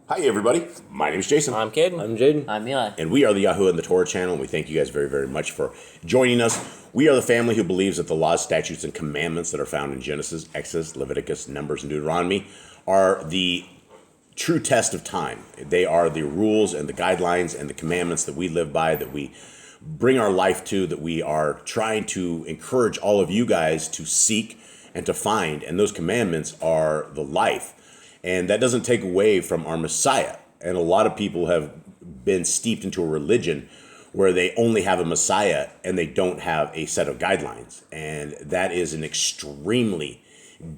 Hi, everybody. My name is Jason. I'm Caden. I'm Jaden. I'm Eli. And we are the YHWH and the Torah channel, and we thank you guys very, very much for joining us. We are the family who believes that the laws, statutes, and commandments that are found in Genesis, Exodus, Leviticus, Numbers, and Deuteronomy are the true test of time. They are the rules and the guidelines and the commandments that we live by, that we bring our life to, that we are trying to encourage all of you guys to seek and to find. And those commandments are the life. And that doesn't take away from our Messiah. And a lot of people have been steeped into a religion where they only have a Messiah and they don't have a set of guidelines. And that is an extremely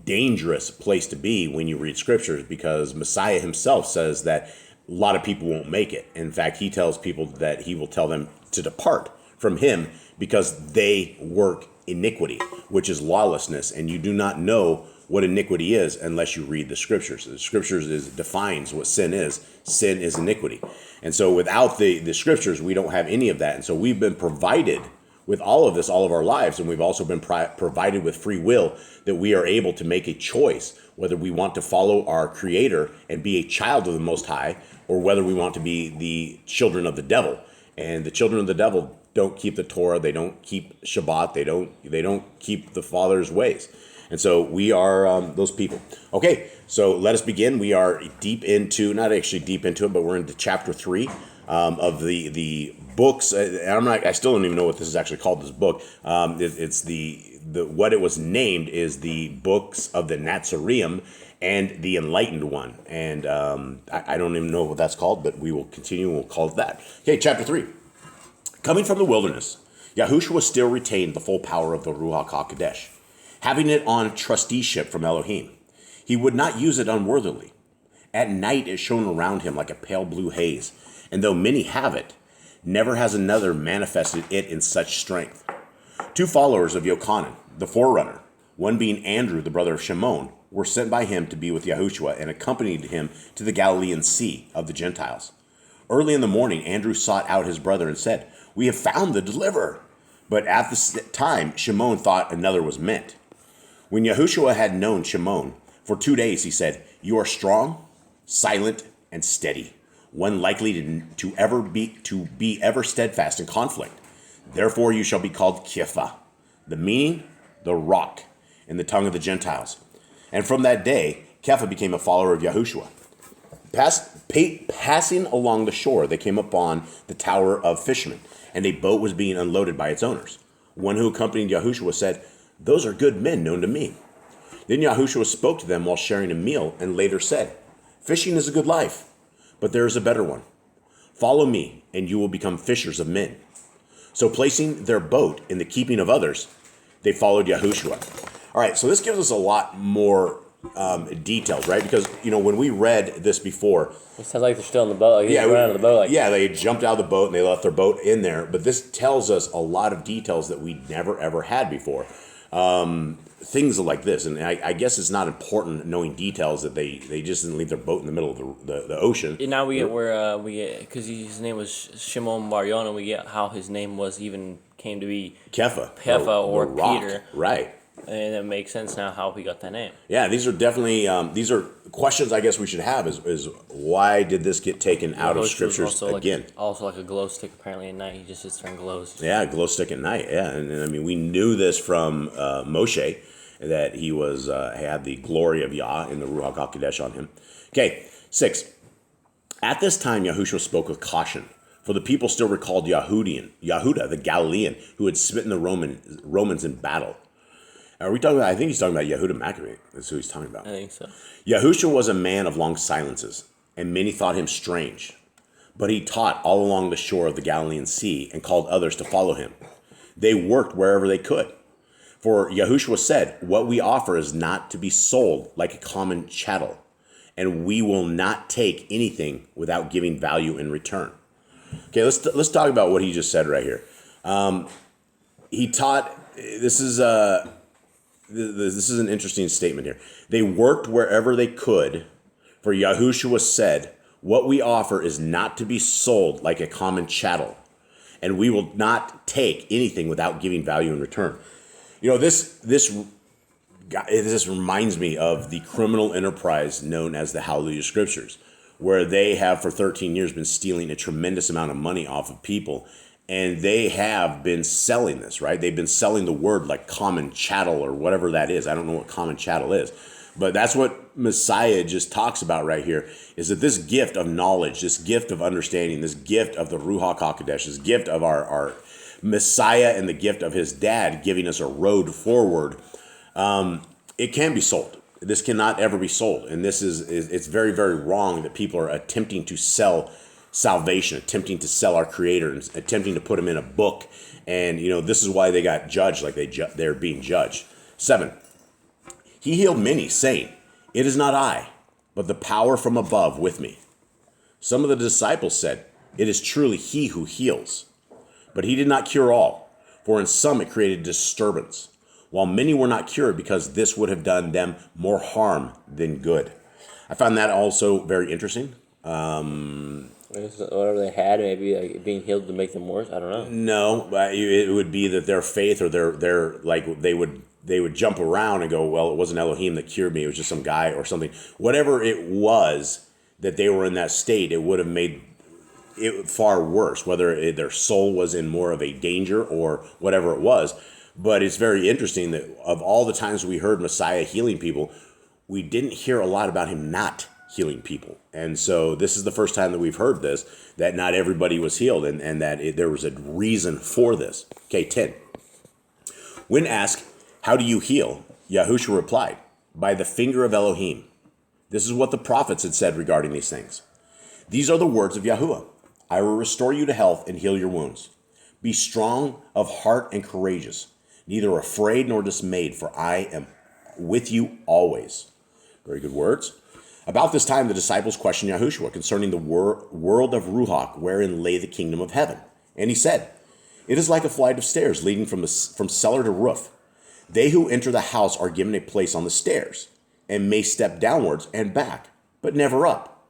dangerous place to be when you read scriptures, because Messiah himself says that a lot of people won't make it. In fact, he tells people that he will tell them to depart from him because they work iniquity, which is lawlessness. And you do not know what iniquity is unless you read the scriptures. The scriptures defines what sin is. Sin is iniquity. And so without the scriptures, we don't have any of that. And so we've been provided with all of this all of our lives. And we've also been provided with free will, that we are able to make a choice whether we want to follow our Creator and be a child of the Most High, or whether we want to be the children of the devil. And the children of the devil don't keep the Torah. They don't keep Shabbat. They don't keep the Father's ways. And so we are those people. Okay, so let us begin. We are deep into, not actually deep into it, but we're into chapter 3 of the books. I still don't even know what this is actually called, this book. It's the what it was named is the books of the Natsarim and the Enlightened one. And I don't even know what that's called, but we will continue and we'll call it that. Okay, chapter 3. Coming from the wilderness, YHWH still retained the full power of the Ruach HaKodesh, having it on trusteeship from Elohim. He would not use it unworthily. At night it shone around him like a pale blue haze, and though many have it, never has another manifested it in such strength. 2 followers of Yochanan, the forerunner, one being Andrew, the brother of Shimon, were sent by him to be with YHWH and accompanied him to the Galilean Sea of the Gentiles. Early in the morning, Andrew sought out his brother and said, "We have found the deliverer." But at the time, Shimon thought another was meant. When YHWH had known Shimon for 2 days, he said, "You are strong, silent, and steady, one likely to be ever steadfast in conflict. Therefore you shall be called Kepha," the meaning, the rock, in the tongue of the Gentiles. And from that day, Kepha became a follower of YHWH. Passing along the shore, they came upon the tower of fishermen, and a boat was being unloaded by its owners. One who accompanied YHWH said, "Those are good men known to me." Then YHWH spoke to them while sharing a meal, and later said, "Fishing is a good life, but there is a better one. Follow me, and you will become fishers of men." So placing their boat in the keeping of others, they followed YHWH. All right, so this gives us a lot more details, right? Because, when we read this before, It sounds like they're still in the boat. Like they ran out of the boat. they jumped out of the boat and they left their boat in there. But this tells us a lot of details that we never, ever had before. Things like this. And I guess it's not important knowing details that they just didn't leave their boat in the middle of the ocean. And now we get where because his name was Shimon Bar Yonah, we get how his name came to be Kepha or rock. Peter. Right. And it makes sense now how he got that name. Yeah, these are definitely these are questions I guess we should have is why did this get taken out of scriptures again? Also like a glow stick apparently at night. He just sits there and glows. Yeah, glow stick at night. Yeah, and I mean we knew this from Moshe, that he was had the glory of Yah in the Ruach HaKodesh on him. Okay, 6. At this time YHWH spoke with caution, for the people still recalled Yehuda, the Galilean, who had smitten the Romans in battle. Are we talking about? I think he's talking about Yehuda Maccabee. That's who he's talking about. I think so. YHWH was a man of long silences, and many thought him strange. But he taught all along the shore of the Galilean Sea and called others to follow him. They worked wherever they could. For YHWH said, "What we offer is not to be sold like a common chattel, and we will not take anything without giving value in return." Okay, let's talk about what he just said right here. He taught. This is an interesting statement here. They worked wherever they could, for YHWH said, "What we offer is not to be sold like a common chattel, and we will not take anything without giving value in return." This reminds me of the criminal enterprise known as the Hallelujah Scriptures, where they have for 13 years been stealing a tremendous amount of money off of people. And they have been selling this, right? They've been selling the word like common chattel or whatever that is. I don't know what common chattel is. But that's what Messiah just talks about right here, is that this gift of knowledge, this gift of understanding, this gift of the Ruach HaKodesh, this gift of our Messiah and the gift of his dad giving us a road forward, it can be sold. This cannot ever be sold. And it's very, very wrong that people are attempting to sell salvation, attempting to sell our Creator, and attempting to put him in a book. And, this is why they got judged like they're being judged. 7. He healed many, saying, "It is not I, but the power from above with me." Some of the disciples said, "It is truly he who heals." But he did not cure all, for in some it created disturbance, while many were not cured because this would have done them more harm than good. I found that also very interesting. Whatever they had, maybe like being healed to make them worse. I don't know. No, it would be that their faith or their like they would jump around and go, well, it wasn't Elohim that cured me. It was just some guy or something. Whatever it was that they were in that state, it would have made it far worse, whether their soul was in more of a danger or whatever it was. But it's very interesting that of all the times we heard Messiah healing people, we didn't hear a lot about him not healing people. And so this is the first time that we've heard this, that not everybody was healed, and that there was a reason for this. Okay, 10. When asked, "How do you heal?" Yahushua replied, "By the finger of Elohim." This is what the prophets had said regarding these things. These are the words of Yahuwah. "I will restore you to health and heal your wounds. Be strong of heart and courageous, neither afraid nor dismayed, for I am with you always." Very good words. About this time, the disciples questioned Yahushua concerning the world of Ruach, wherein lay the kingdom of heaven. And he said, "It is like a flight of stairs leading from cellar to roof. They who enter the house are given a place on the stairs, and may step downwards and back, but never up.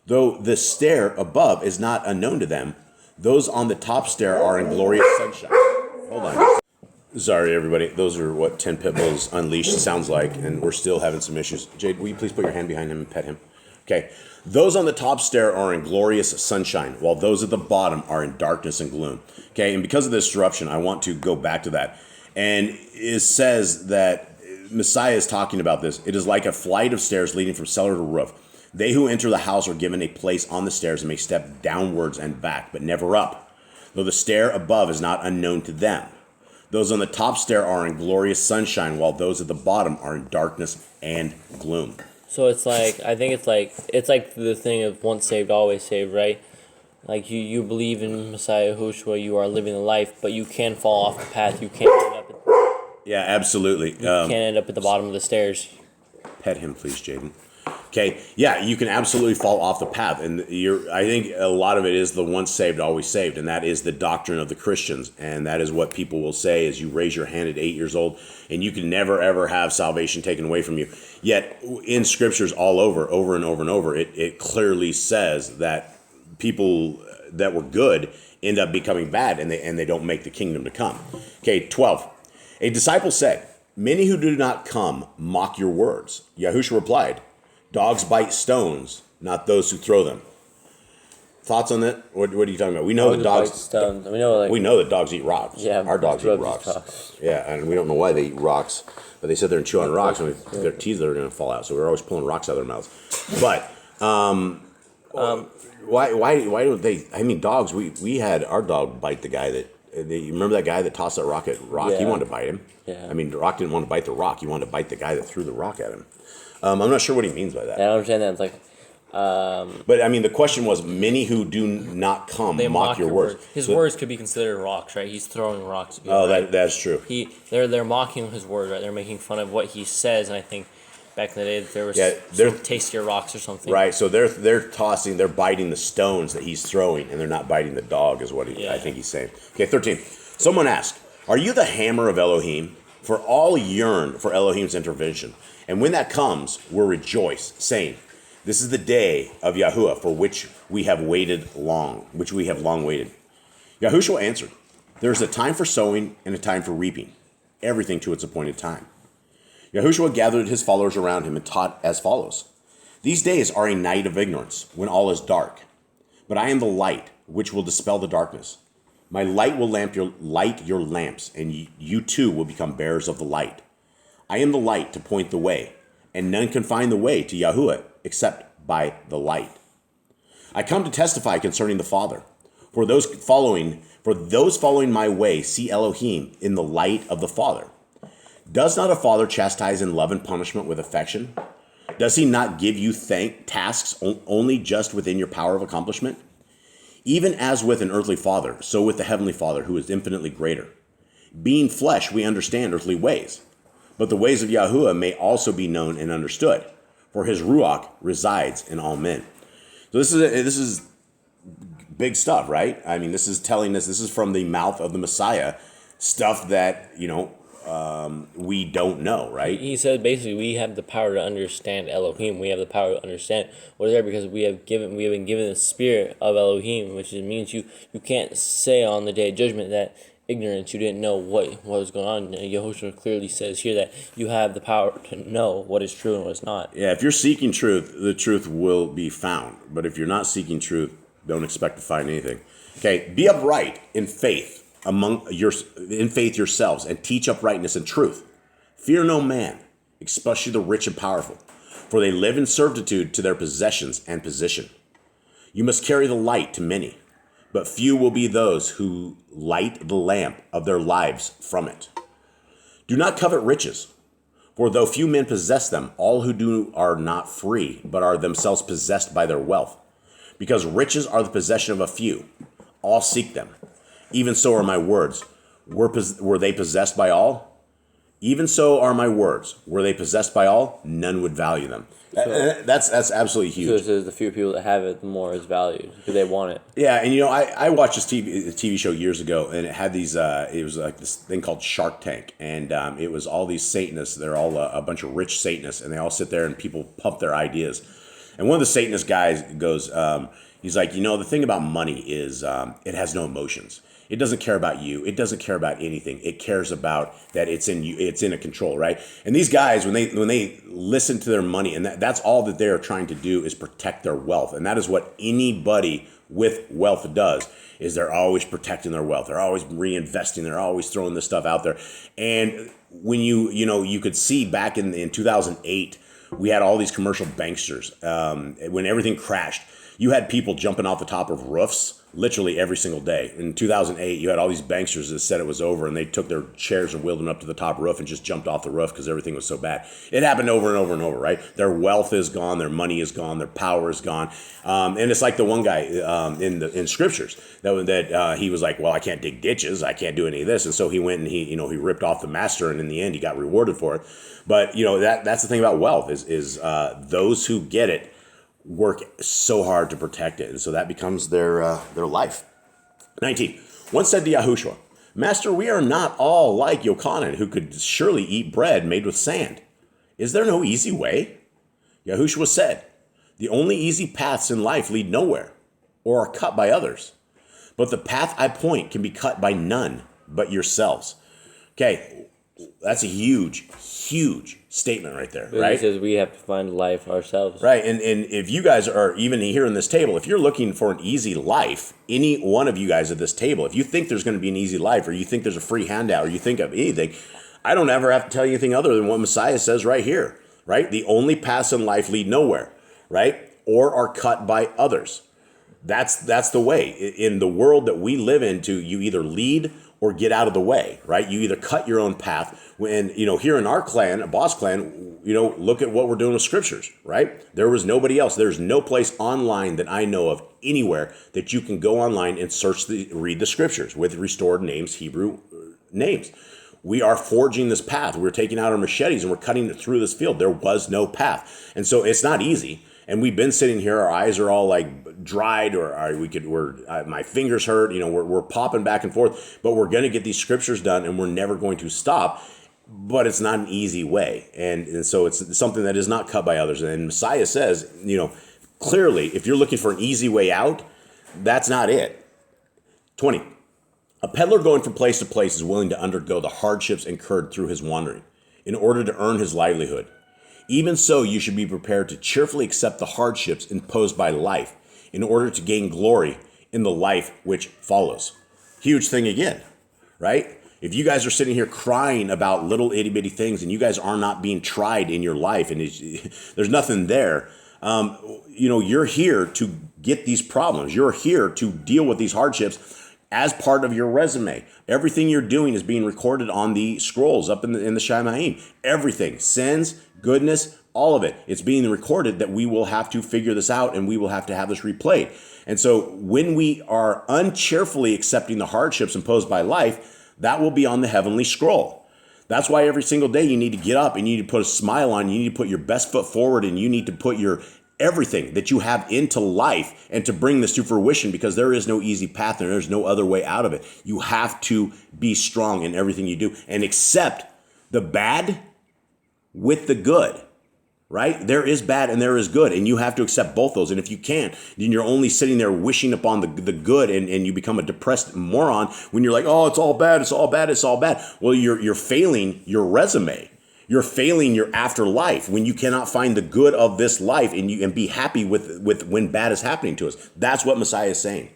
Though the stair above is not unknown to them, those on the top stair are in glorious sunshine." Hold on. Sorry, everybody. Those are what 10 pit bulls unleashed sounds like, and we're still having some issues. Jade, will you please put your hand behind him and pet him? Okay. "Those on the top stair are in glorious sunshine, while those at the bottom are in darkness and gloom." Okay, and because of this disruption, I want to go back to that. And it says that Messiah is talking about this. "It is like a flight of stairs leading from cellar to roof. They who enter the house are given a place on the stairs and may step downwards and back, but never up. Though the stair above is not unknown to them. Those on the top stair are in glorious sunshine, while those at the bottom are in darkness and gloom." So it's like, I think it's like the thing of once saved, always saved, right? Like you believe in Messiah Yahushua, you are living the life, but you can fall off the path. You can't end up Yeah, absolutely. can't end up at the bottom of the stairs. Pet him, please, Jaden. Okay, yeah, you can absolutely fall off the path, and I think a lot of it is the once saved, always saved, and that is the doctrine of the Christians, and that is what people will say is you raise your hand at 8 years old, and you can never ever have salvation taken away from you. Yet in scriptures all over and over and over, it clearly says that people that were good end up becoming bad, and they don't make the kingdom to come. Okay, 12. A disciple said, "Many who do not come mock your words." Yahushua replied, "Dogs bite stones, not those who throw them." Thoughts on that? What are you talking about? We know that dogs. Stones. We know that dogs eat rocks. Yeah, our dogs eat rocks. Yeah, and we don't know why they eat rocks, but they sit there and chew on rocks, and their teeth are going to fall out. So we're always pulling rocks out of their mouths. But why don't they? I mean, dogs. We had our dog bite the guy that. You remember that guy that tossed that rock at Rock? Yeah. He wanted to bite him. Yeah. I mean, Rock didn't want to bite the rock. He wanted to bite the guy that threw the rock at him. I'm not sure what he means by that. I don't understand that. It's like, but I mean, the question was, many who do not come they mock your words. His words could be considered rocks, right? He's throwing rocks. Oh, right? That's true. They're mocking his words, right? They're making fun of what he says, and I think back in the day there was some tastier rocks or something. Right. So they're biting the stones that he's throwing, and they're not biting the dog, is what I think he's saying. Okay, 13. Someone asked, "Are you the hammer of Elohim? For all yearn for Elohim's intervention. And when that comes, we'll rejoice, saying, this is the day of Yahuwah for which we have long waited." Yahushua answered, "There is a time for sowing and a time for reaping, everything to its appointed time." Yahushua gathered his followers around him and taught as follows. These days are a night of ignorance, when all is dark. But I am the light, which will dispel the darkness. My light will light your lamps, and you too will become bearers of the light. I am the light to point the way, and none can find the way to YHWH except by the light. I come to testify concerning the Father. For those following my way see Elohim in the light of the Father. Does not a father chastise in love and punishment with affection? Does he not give you tasks only just within your power of accomplishment? Even as with an earthly father, so with the heavenly Father, who is infinitely greater. Being flesh, we understand earthly ways, but the ways of YHWH may also be known and understood, for his Ruach resides in all men. So this is big stuff, right? I mean, this is telling us, this is from the mouth of the Messiah, stuff that, we don't know, right? He said basically we have the power to understand Elohim. We have the power to understand what is there because we have been given the spirit of Elohim, which means you can't say on the day of judgment that ignorance, you didn't know what was going on. Yahushua clearly says here that you have the power to know what is true and what is not. Yeah, if you're seeking truth, the truth will be found. But if you're not seeking truth, don't expect to find anything. Okay, be upright in faith yourselves, and teach uprightness and truth. Fear no man, especially the rich and powerful, for they live in servitude to their possessions and position. You must carry the light to many, but few will be those who light the lamp of their lives from it. Do not covet riches, for though few men possess them, all who do are not free, but are themselves possessed by their wealth. Because riches are the possession of a few, all seek them. Even so are my words. Were they possessed by all? Even so are my words. Were they possessed by all? None would value them. That's absolutely huge. So it says the fewer people that have it, the more it's valued because they want it. Yeah, and I watched this TV show years ago, and it had these. It was like this thing called Shark Tank, and it was all these Satanists. They're all a bunch of rich Satanists, and they all sit there and people pump their ideas. And one of the Satanist guys goes, he's like, the thing about money is it has no emotions. It doesn't care about you. It doesn't care about anything. It cares about that it's in you. It's in a control, right? And these guys, when they listen to their money, and that's all that they are trying to do is protect their wealth. And that is what anybody with wealth does, is they're always protecting their wealth. They're always reinvesting. They're always throwing this stuff out there. And when you could see back in 2008, we had all these commercial banksters. When everything crashed, you had people jumping off the top of roofs literally every single day. In 2008, you had all these banksters that said it was over, and they took their chairs and wheeled them up to the top roof and just jumped off the roof because everything was so bad. It happened over and over and over, right? Their wealth is gone, their money is gone, their power is gone. And it's like the one guy in Scriptures that he was like, well, I can't dig ditches, I can't do any of this, and so he went and he ripped off the master, and in the end, he got rewarded for it. But that's the thing about wealth is those who get it work so hard to protect it, and so that becomes their life. 19. One said to Yahushua, Master, we are not all like Yochanan, who could surely eat bread made with sand. Is there no easy way? Yahushua said, the only easy paths in life lead nowhere, or are cut by others. But the path I point can be cut by none but yourselves. Okay, that's a huge statement right there, right? He says we have to find life ourselves. Right, and if you guys are even here in this table, if you're looking for an easy life, any one of you guys at this table, if you think there's going to be an easy life, or you think there's a free handout, or you think of anything, I don't ever have to tell you anything other than what Messiah says right here, right? The only paths in life lead nowhere, right? Or are cut by others. That's the way. In the world that we live into, you either lead or get out of the way, right? You either cut your own path. When, here in our clan, a boss clan, look at what we're doing with Scriptures, right? There was nobody else. There's no place online that I know of anywhere that you can go online and read the Scriptures with restored names, Hebrew names. We are forging this path. We're taking out our machetes and we're cutting it through this field. There was no path. And so it's not easy. And we've been sitting here, our eyes are all like dried, or my fingers hurt, we're popping back and forth, but we're going to get these Scriptures done, and we're never going to stop. But it's not an easy way. And so it's something that is not cut by others. And Messiah says, clearly, if you're looking for an easy way out, that's not it. 20. A peddler going from place to place is willing to undergo the hardships incurred through his wandering in order to earn his livelihood. Even so, you should be prepared to cheerfully accept the hardships imposed by life in order to gain glory in the life which follows. Huge thing again, right? If you guys are sitting here crying about little itty bitty things and you guys are not being tried in your life and there's nothing there, you're here to get these problems. You're here to deal with these hardships as part of your resume. Everything you're doing is being recorded on the scrolls up in the Shamaim. Everything, sins, goodness, all of it. It's being recorded that we will have to figure this out and we will have to have this replayed. And so when we are uncheerfully accepting the hardships imposed by life, that will be on the heavenly scroll. That's why every single day you need to get up and you need to put a smile on, you need to put your best foot forward, and you need to put your everything that you have into life and to bring this to fruition, because there is no easy path and there's no other way out of it. You have to be strong in everything you do and accept the bad with the good, right? There is bad and there is good, and you have to accept both those. And if you can't, then you're only sitting there wishing upon the good, and you become a depressed moron when you're like, oh, it's all bad, it's all bad, it's all bad. Well, you're failing your resume. You're failing your afterlife when you cannot find the good of this life and be happy with when bad is happening to us. That's what Messiah is saying.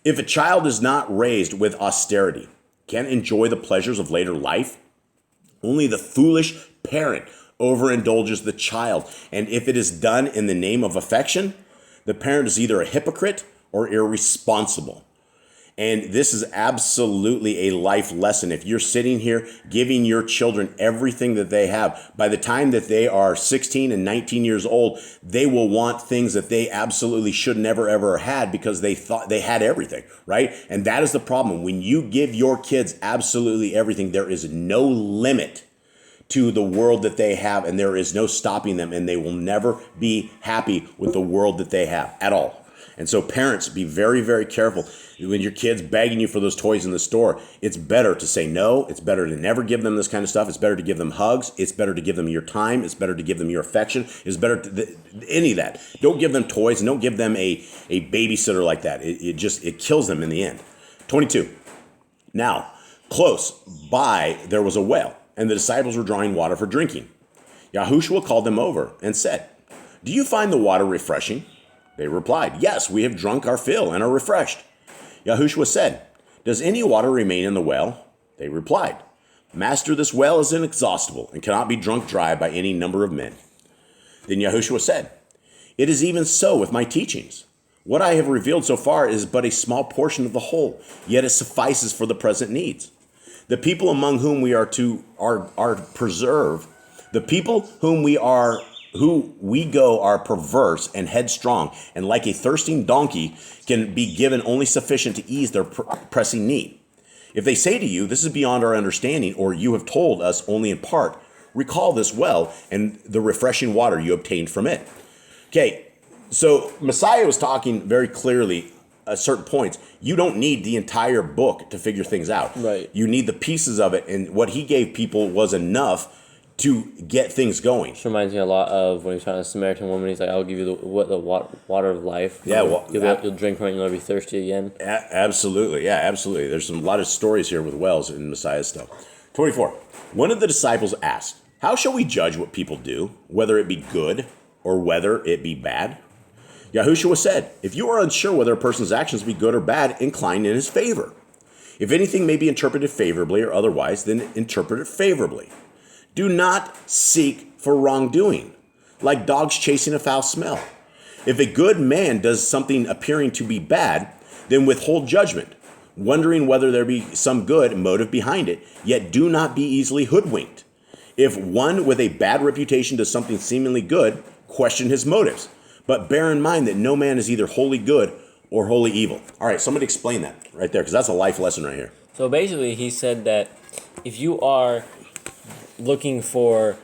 If a child is not raised with austerity, can enjoy the pleasures of later life, only the foolish parent overindulges the child. And if it is done in the name of affection, the parent is either a hypocrite or irresponsible. And this is absolutely a life lesson. If you're sitting here giving your children everything that they have, by the time that they are 16 and 19 years old, they will want things that they absolutely should never, ever had because they thought they had everything, right? And that is the problem. When you give your kids absolutely everything, there is no limit to the world that they have, and there is no stopping them, and they will never be happy with the world that they have at all. And so parents, be very, very careful. When your kid's begging you for those toys in the store, it's better to say no. It's better to never give them this kind of stuff. It's better to give them hugs. It's better to give them your time. It's better to give them your affection. It's better to any of that. Don't give them toys, and don't give them a babysitter like that. It kills them in the end. 22. Now, close by there was a well, and the disciples were drawing water for drinking. YHWH called them over and said, "Do you find the water refreshing?" They replied, "Yes, we have drunk our fill and are refreshed." YHWH said, "Does any water remain in the well?" They replied, "Master, this well is inexhaustible and cannot be drunk dry by any number of men." Then YHWH said, "It is even so with my teachings. What I have revealed so far is but a small portion of the whole, yet it suffices for the present needs. The people among whom we are preserved, the people who we go are perverse and headstrong, and like a thirsting donkey can be given only sufficient to ease their pressing need. If they say to you, 'This is beyond our understanding,' or 'You have told us only in part,' recall this well and the refreshing water you obtained from it." Okay, so Messiah was talking very clearly at certain points. You don't need the entire book to figure things out. Right. You need the pieces of it, and what he gave people was enough to get things going. This reminds me a lot of when he's talking to the Samaritan woman. He's like, "I'll give you the water of life. Yeah, You'll drink from it and you'll be thirsty again." Absolutely, yeah, absolutely. There's a lot of stories here with wells in Messiah's stuff. 24. One of the disciples asked, "How shall we judge what people do, whether it be good or whether it be bad?" YHWH said, "If you are unsure whether a person's actions be good or bad, incline in his favor. If anything may be interpreted favorably or otherwise, then interpret it favorably. Do not seek for wrongdoing, like dogs chasing a foul smell. If a good man does something appearing to be bad, then withhold judgment, wondering whether there be some good motive behind it, yet do not be easily hoodwinked. If one with a bad reputation does something seemingly good, question his motives. But bear in mind that no man is either wholly good or wholly evil." All right, somebody explain that right there, because that's a life lesson right here. So basically, he said that if you are looking for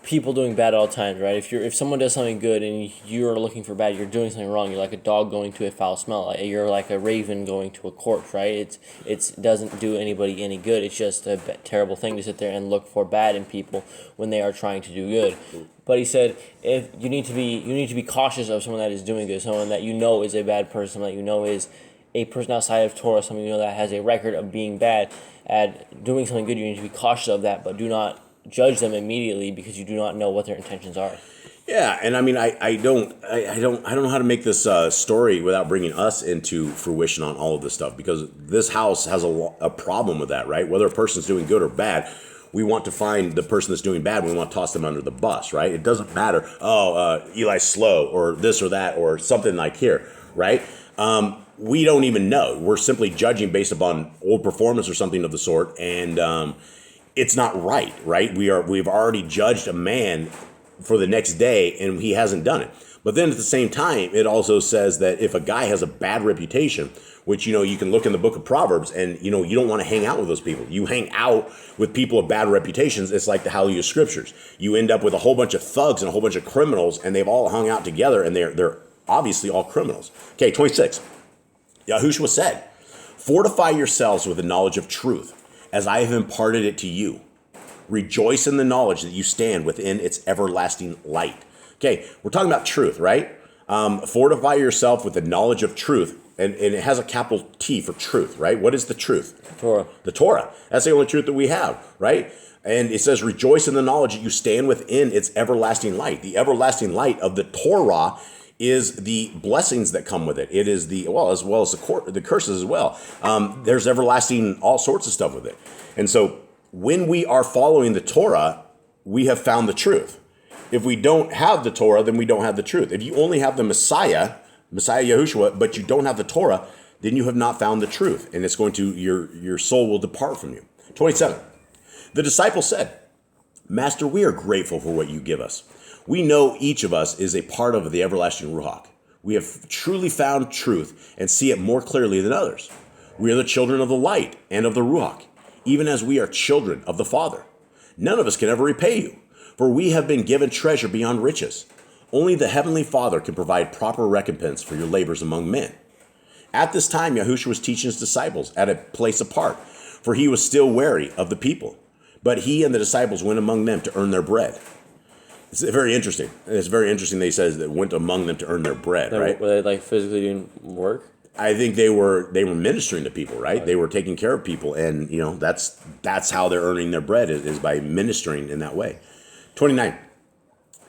people doing bad at all times, right? If someone does something good and you're looking for bad, you're doing something wrong. You're like a dog going to a foul smell. You're like a raven going to a corpse, right? It doesn't do anybody any good. It's just a terrible thing to sit there and look for bad in people when they are trying to do good. But he said, if you need to be cautious of someone that is doing good, someone that you know is a bad person, someone that you know is a person outside of Torah, someone you know that has a record of being bad at doing something good. You need to be cautious of that, but do not judge them immediately because you do not know what their intentions are. Yeah, and I mean, I don't know how to make this story without bringing us into fruition on all of this stuff, because this house has a problem with that, right? Whether a person's doing good or bad, we want to find the person that's doing bad. We want to toss them under the bus, right? It doesn't matter. Eli's slow or this or that or something like here, right? We don't even know. We're simply judging based upon old performance or something of the sort, and it's not right, right? We've already judged a man for the next day, and he hasn't done it. But then at the same time, it also says that if a guy has a bad reputation, which, you can look in the book of Proverbs, and, you don't want to hang out with those people. You hang out with people of bad reputations, it's like the Hallelujah Scriptures. You end up with a whole bunch of thugs and a whole bunch of criminals, and they've all hung out together, and they're obviously all criminals. Okay, 26. YHWH said, "Fortify yourselves with the knowledge of truth, as I have imparted it to you. Rejoice in the knowledge that you stand within its everlasting light." Okay, we're talking about truth, right? Fortify yourself with the knowledge of truth. And it has a capital T for truth, right? What is the truth? Torah. The Torah. That's the only truth that we have, right? And it says, rejoice in the knowledge that you stand within its everlasting light. The everlasting light of the Torah is the blessings that come with it. It is as well as the curses as well. There's everlasting, all sorts of stuff with it. And so when we are following the Torah, we have found the truth. If we don't have the Torah, then we don't have the truth. If you only have the Messiah YHWH, but you don't have the Torah, then you have not found the truth. And it's going to, your soul will depart from you. 27. The disciple said, "Master, we are grateful for what you give us. We know each of us is a part of the everlasting Ruach. We have truly found truth and see it more clearly than others. We are the children of the light and of the Ruach, even as we are children of the Father. None of us can ever repay you, for we have been given treasure beyond riches. Only the Heavenly Father can provide proper recompense for your labors among men." At this time, YHWH was teaching his disciples at a place apart, for he was still wary of the people. But he and the disciples went among them to earn their bread. It's very interesting. It's very interesting that he says that went among them to earn their bread, right? Were they like physically doing work? I think they were ministering to people, right? They were taking care of people, and that's how they're earning their bread is by ministering in that way. 29.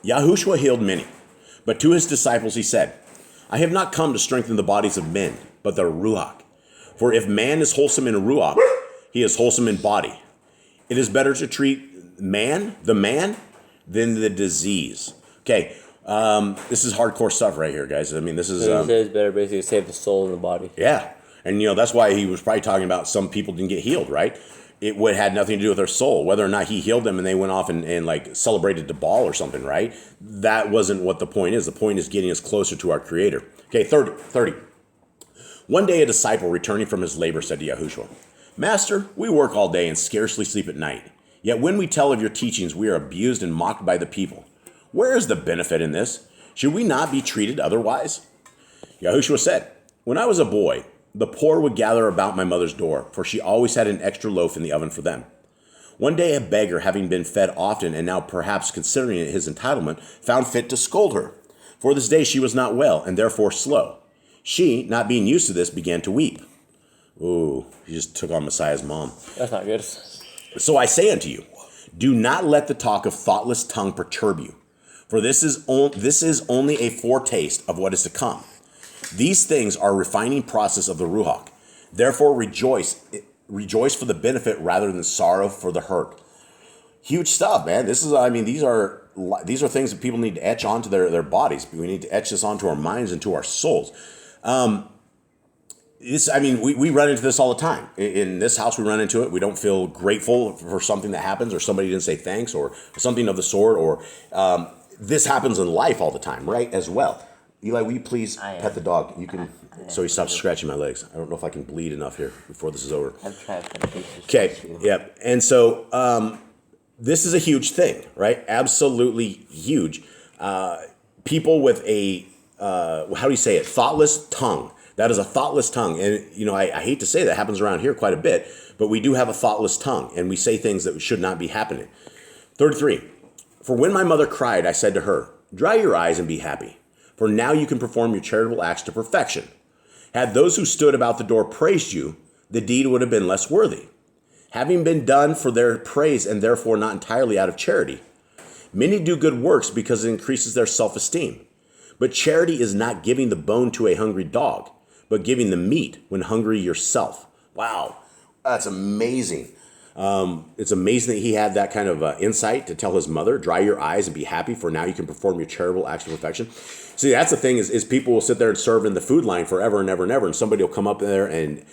YHWH healed many, but to his disciples he said, "I have not come to strengthen the bodies of men, but the Ruach. For if man is wholesome in Ruach, he is wholesome in body. It is better to treat the man, than the disease." Okay, this is hardcore stuff right here, guys. I mean, this is... So he says better basically to save the soul and the body. Yeah, and that's why he was probably talking about some people didn't get healed, right? It had nothing to do with their soul. Whether or not he healed them and they went off and like celebrated the ball or something, right? That wasn't what the point is. The point is getting us closer to our Creator. Okay, 30. One day a disciple returning from his labor said to YHWH, "Master, we work all day and scarcely sleep at night. Yet when we tell of your teachings, we are abused and mocked by the people. Where is the benefit in this? Should we not be treated otherwise?" YHWH said, "When I was a boy, the poor would gather about my mother's door, for she always had an extra loaf in the oven for them. One day a beggar, having been fed often and now perhaps considering it his entitlement, found fit to scold her. For this day she was not well, and therefore slow. She, not being used to this, began to weep." Ooh, he just took on Messiah's mom. That's not good. "So I say unto you, do not let the talk of thoughtless tongue perturb you, for this is only a foretaste of what is to come. These things are a refining process of the Ruach. Therefore rejoice for the benefit rather than sorrow for the hurt." Huge stuff, man. These are things that people need to etch onto their bodies. We need to etch this onto our minds and to our souls. We run into this all the time. In this house, we run into it. We don't feel grateful for something that happens, or somebody didn't say thanks, or something of the sort, or this happens in life all the time, right, as well. Eli, will you please pet the dog? You can, so he stops scratching my legs. I don't know if I can bleed enough here before this is over. I've tried. Okay, yeah. And so this is a huge thing, right? Absolutely huge. People with a, how do you say it? Thoughtless tongue. That is a thoughtless tongue. And, I hate to say that happens around here quite a bit, but we do have a thoughtless tongue, and we say things that should not be happening. 33. "For when my mother cried, I said to her, 'Dry your eyes and be happy, for now you can perform your charitable acts to perfection.' Had those who stood about the door praised you, the deed would have been less worthy. having been done for their praise and therefore not entirely out of charity. Many do good works because it increases their self-esteem. But charity is not giving the bone to a hungry dog, but giving the meat when hungry yourself. Wow, that's amazing. It's amazing that he had that kind of insight to tell his mother, dry your eyes and be happy, for now you can perform your charitable acts of perfection. See, that's the thing is people will sit there and serve in the food line forever and ever and ever, and somebody will come up there and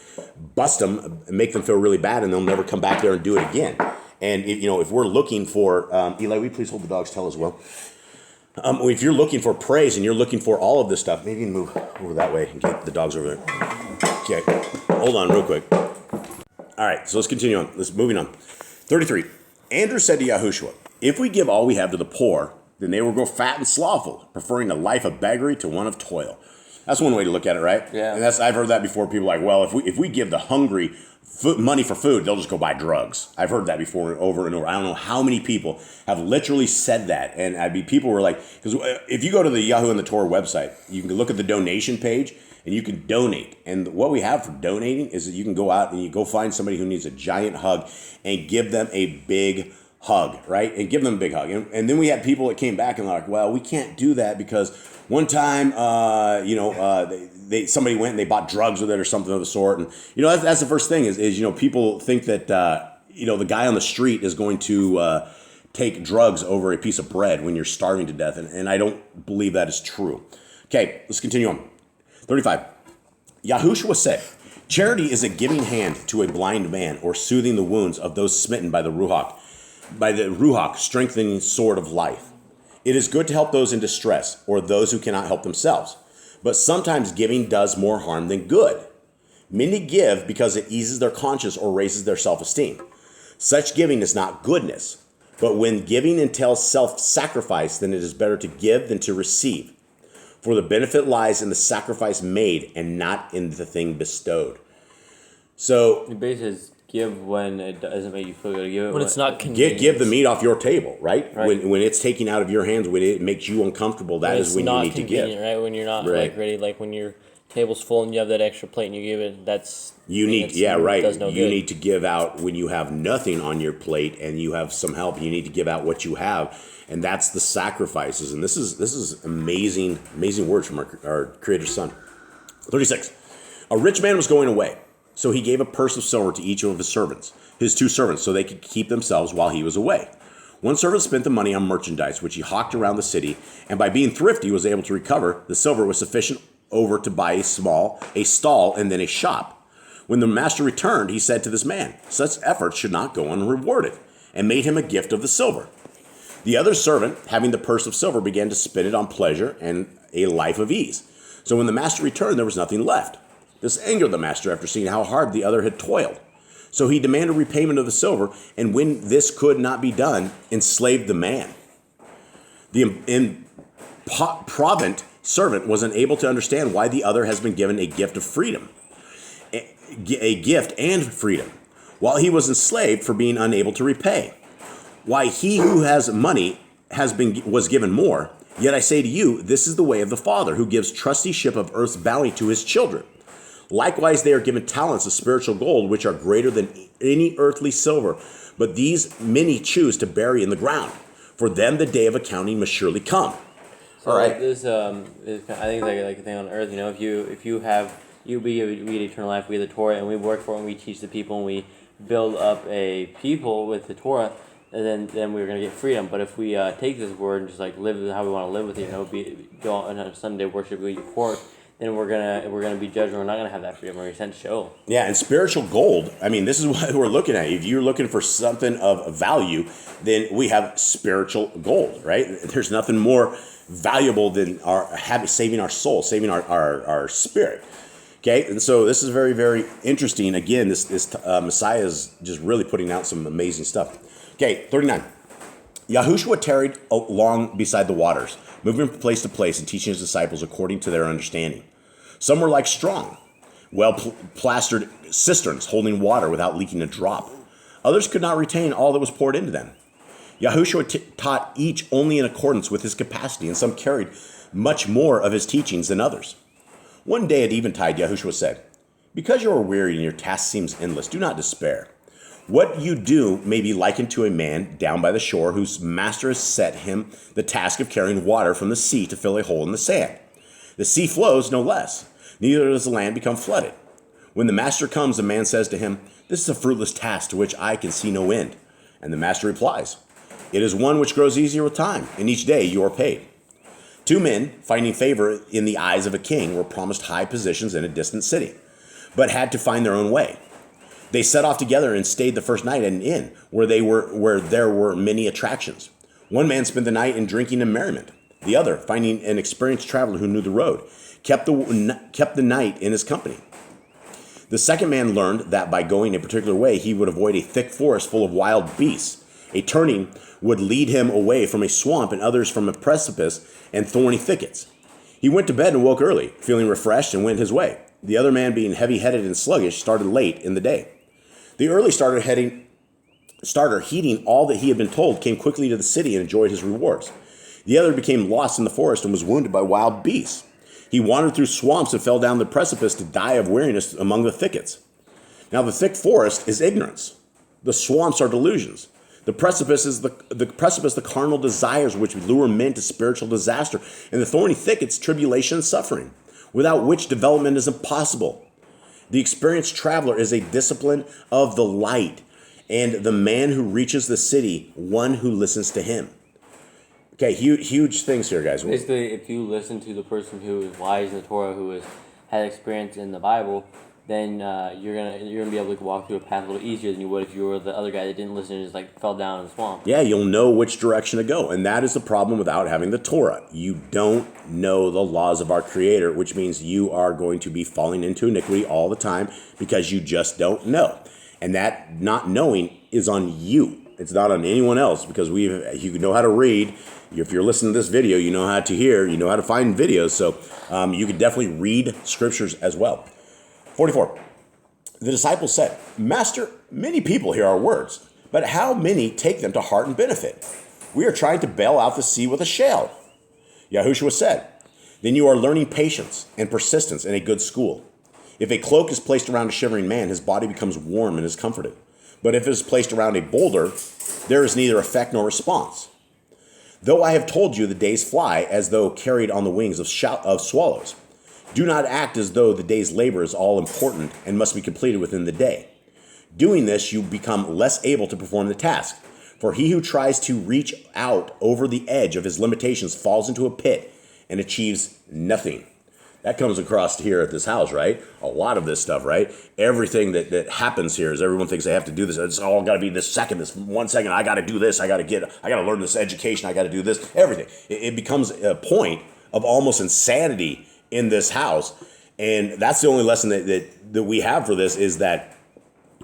bust them and make them feel really bad, and they'll never come back there and do it again. And if we're looking for, Eli, will you please hold the dog's tail as well? If you're looking for praise and you're looking for all of this stuff, maybe you can move over that way and get the dogs over there. Okay, hold on real quick. All right, so let's continue on. Moving on. 33. Andrew said to YHWH, if we give all we have to the poor, then they will grow fat and slothful, preferring a life of beggary to one of toil. That's one way to look at it, right? Yeah. And I've heard that before. People are like, well, if we give the hungry money for food, they'll just go buy drugs. I've heard that before over and over. I don't know how many people have literally said that. And people were like, because if you go to the Yahoo and the Torah website, you can look at the donation page and you can donate. And what we have for donating is that you can go out and you go find somebody who needs a giant hug and give them a big hug, right? And give them a big hug. And then we had people that came back and like, well, we can't do that because one time, somebody went and they bought drugs with it or something of the sort. And, that's the first thing is people think that, the guy on the street is going to take drugs over a piece of bread when you're starving to death. And I don't believe that is true. Okay, let's continue on. 35. YHWH said, charity is a giving hand to a blind man or soothing the wounds of those smitten by the Ruach, strengthening sword of life. It is good to help those in distress or those who cannot help themselves. But sometimes giving does more harm than good. Many give because it eases their conscience or raises their self-esteem. Such giving is not goodness. But when giving entails self-sacrifice, then it is better to give than to receive. For the benefit lies in the sacrifice made and not in the thing bestowed. So it basically says give when it doesn't make you feel good. Give it when it's not convenient. Give the meat off your table, right? When it's taken out of your hands, when it makes you uncomfortable, that is when you need to give. Right? When you're not ready, like when your table's full and you have that extra plate and you give it, you need to give out when you have nothing on your plate and you have some help. You need to give out what you have. And that's the sacrifices. And this is amazing words from our Creator's Son. 36. A rich man was going away, so he gave a purse of silver to each of his two servants, so they could keep themselves while he was away. One servant spent the money on merchandise, which he hawked around the city, and by being thrifty was able to recover the silver was sufficient over to buy a stall, and then a shop. When the master returned, he said to this man, such efforts should not go unrewarded, and made him a gift of the silver. The other servant, having the purse of silver, began to spend it on pleasure and a life of ease. So when the master returned, there was nothing left. This angered the master after seeing how hard the other had toiled. So he demanded repayment of the silver, and when this could not be done, enslaved the man. The improvident servant was unable to understand why the other has been given a gift of freedom, a gift and freedom, while he was enslaved for being unable to repay. Why he who has money was given more. Yet I say to you, this is the way of the Father, who gives trusteeship of earth's bounty to his children. Likewise, they are given talents of spiritual gold, which are greater than any earthly silver. But these many choose to bury in the ground. For them, the day of accounting must surely come. So all right. I think it's like a thing on earth. If you have we get eternal life, we get the Torah, and we work for it, and we teach the people, and we build up a people with the Torah. And then we're going to get freedom. But if we take this word and just live how we want to live with it, go on a Sunday worship, we eat pork, then we're gonna be judged. And we're not going to have that freedom. We're sent to show. Yeah, and spiritual gold. I mean, this is what we're looking at. If you're looking for something of value, then we have spiritual gold, right? There's nothing more valuable than saving our soul, saving our spirit. Okay, and so this is very, very interesting. Again, this Messiah is just really putting out some amazing stuff. Okay, 39. YHWH tarried along beside the waters, moving from place to place and teaching his disciples according to their understanding. Some were like strong, well-plastered cisterns holding water without leaking a drop. Others could not retain all that was poured into them. YHWH taught each only in accordance with his capacity, and some carried much more of his teachings than others. One day at eventide, YHWH said, because you are weary and your task seems endless, do not despair. What you do may be likened to a man down by the shore whose master has set him the task of carrying water from the sea to fill a hole in the sand. The sea flows no less, neither does the land become flooded. When the master comes, the man says to him, "This is a fruitless task to which I can see no end." And the master replies, "It is one which grows easier with time, and each day you are paid." Two men, finding favor in the eyes of a king, were promised high positions in a distant city, but had to find their own way. They set off together and stayed the first night at an inn where there were many attractions. One man spent the night in drinking and merriment. The other, finding an experienced traveler who knew the road, kept the night in his company. The second man learned that by going a particular way, he would avoid a thick forest full of wild beasts. A turning would lead him away from a swamp and others from a precipice and thorny thickets. He went to bed and woke early, feeling refreshed, and went his way. The other man, being heavy-headed and sluggish, started late in the day. The early starter, heeding all that he had been told, came quickly to the city and enjoyed his rewards. The other became lost in the forest and was wounded by wild beasts. He wandered through swamps and fell down the precipice to die of weariness among the thickets. Now the thick forest is ignorance. The swamps are delusions. The precipice the carnal desires which lure men to spiritual disaster, and the thorny thickets, tribulation and suffering, without which development is impossible. The experienced traveler is a discipline of the light, and the man who reaches the city, one who listens to him. Okay, huge things here, guys. Basically, if you listen to the person who is wise in the Torah, who has had experience in the Bible, then you're gonna be able to walk through a path a little easier than you would if you were the other guy that didn't listen and just like fell down in the swamp. Yeah, you'll know which direction to go, and that is the problem without having the Torah. You don't know the laws of our Creator, which means you are going to be falling into iniquity all the time because you just don't know, and that not knowing is on you. It's not on anyone else, because you know how to read. If you're listening to this video, you know how to hear. You know how to find videos, so you can definitely read scriptures as well. 44. The disciples said, "Master, many people hear our words, but how many take them to heart and benefit? We are trying to bail out the sea with a shell." YHWH said, "Then you are learning patience and persistence in a good school. If a cloak is placed around a shivering man, his body becomes warm and is comforted. But if it is placed around a boulder, there is neither effect nor response. Though I have told you the days fly as though carried on the wings of swallows. Do not act as though the day's labor is all important and must be completed within the day. Doing this, you become less able to perform the task. For he who tries to reach out over the edge of his limitations falls into a pit and achieves nothing." That comes across here at this house, right? A lot of this stuff, right? Everything that happens here is everyone thinks they have to do this. It's all got to be this 1 second. I got to do this. I got to learn this education. I got to do this. Everything. It becomes a point of almost insanity in this house, and that's the only lesson that we have for this, is that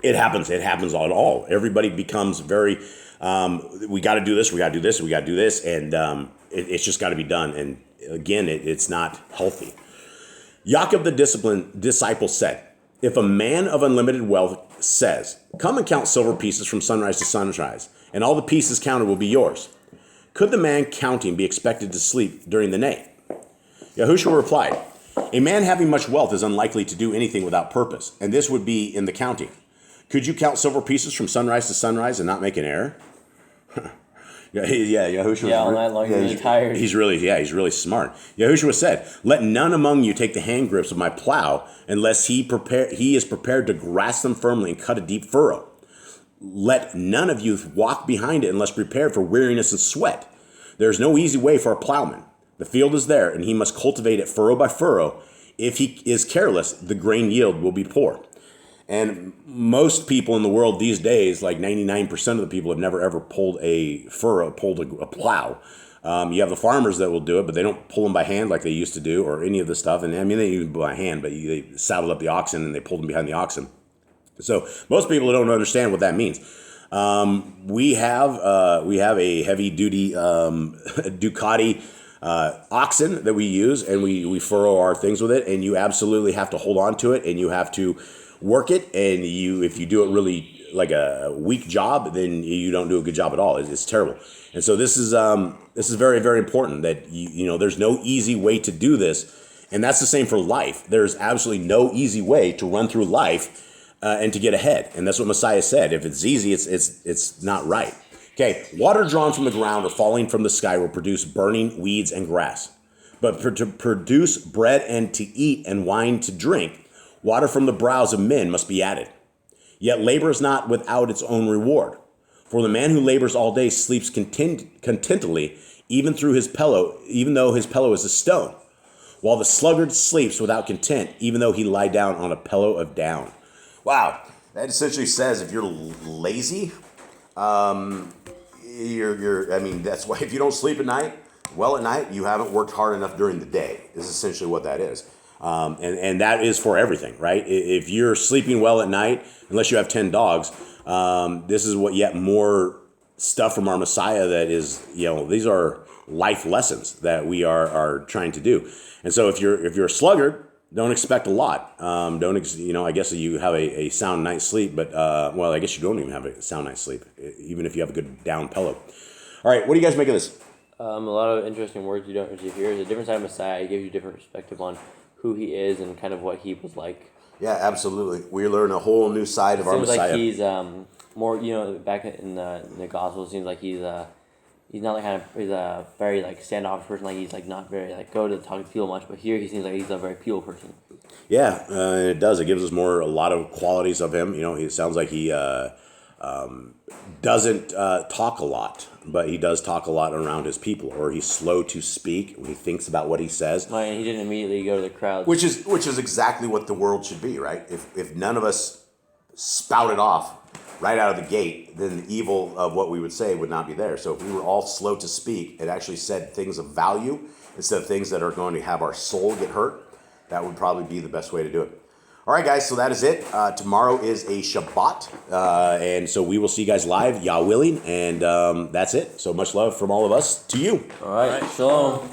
it happens on all. Everybody becomes very we got to do this, we got to do this, we got to do this, and it's just got to be done. And again, it's not healthy. Yaakov the disciple said, "If a man of unlimited wealth says, 'Come and count silver pieces from sunrise to sunrise, and all the pieces counted will be yours,' could the man counting be expected to sleep during the night?" YHWH replied, "A man having much wealth is unlikely to do anything without purpose, and this would be in the counting. Could you count silver pieces from sunrise to sunrise and not make an error?" YHWH. Yeah, all night long. He's really tired. He's really smart. YHWH said, "Let none among you take the hand grips of my plow unless he is prepared to grasp them firmly and cut a deep furrow. Let none of you walk behind it unless prepared for weariness and sweat. There is no easy way for a plowman. The field is there, and he must cultivate it furrow by furrow. If he is careless, the grain yield will be poor." And most people in the world these days, like 99% of the people, have never ever pulled a plow. You have the farmers that will do it, but they don't pull them by hand like they used to do, or any of the stuff. And I mean, they even by hand, but they saddled up the oxen and they pulled them behind the oxen. So most people don't understand what that means. We have a heavy duty Ducati oxen that we use, and we furrow our things with it. And you absolutely have to hold on to it, and you have to work it. And if you do it really like a weak job, then you don't do a good job at all. It's terrible. And so this is very, very important that you know there's no easy way to do this, and that's the same for life. There's absolutely no easy way to run through life and to get ahead. And that's what Messiah said. If it's easy, it's not right. Okay, water drawn from the ground or falling from the sky will produce burning weeds and grass. But to produce bread and to eat and wine to drink, water from the brows of men must be added. Yet labor is not without its own reward. For the man who labors all day sleeps contentedly, even though his pillow is a stone. While the sluggard sleeps without content, even though he lie down on a pillow of down. Wow, that essentially says if you're lazy, that's why if you don't sleep at night, you haven't worked hard enough during the day, is essentially what that is. And that is for everything, right? If you're sleeping well at night, unless you have 10 dogs, this is what yet more stuff from our Messiah that is, these are life lessons that we are trying to do. And so if you're a sluggard, don't expect a lot. I guess you have a sound night's sleep, but, I guess you don't even have a sound night's sleep, even if you have a good down pillow. All right, what do you guys make of this? A lot of interesting words you don't usually hear. It's a different side of Messiah. It gives you a different perspective on who he is and kind of what he was like. Yeah, absolutely. We learn a whole new side of our Messiah. Seems like he's more, back in the gospel, it seems like he's not he's a very standoffish person. He's not very go to talk to people much. But here he seems like he's a very people person. Yeah, it does. It gives us a lot of qualities of him. It sounds like he doesn't talk a lot, but he does talk a lot around his people, or he's slow to speak when he thinks about what he says. Right, he didn't immediately go to the crowd. Which is exactly what the world should be, right? If none of us spouted off right out of the gate, then the evil of what we would say would not be there. So if we were all slow to speak, it actually said things of value instead of things that are going to have our soul get hurt, that would probably be the best way to do it. All right, guys, so that is it. Tomorrow is a Shabbat, and so we will see you guys live, Yah willing, and that's it. So much love from all of us to you. All right. Shalom.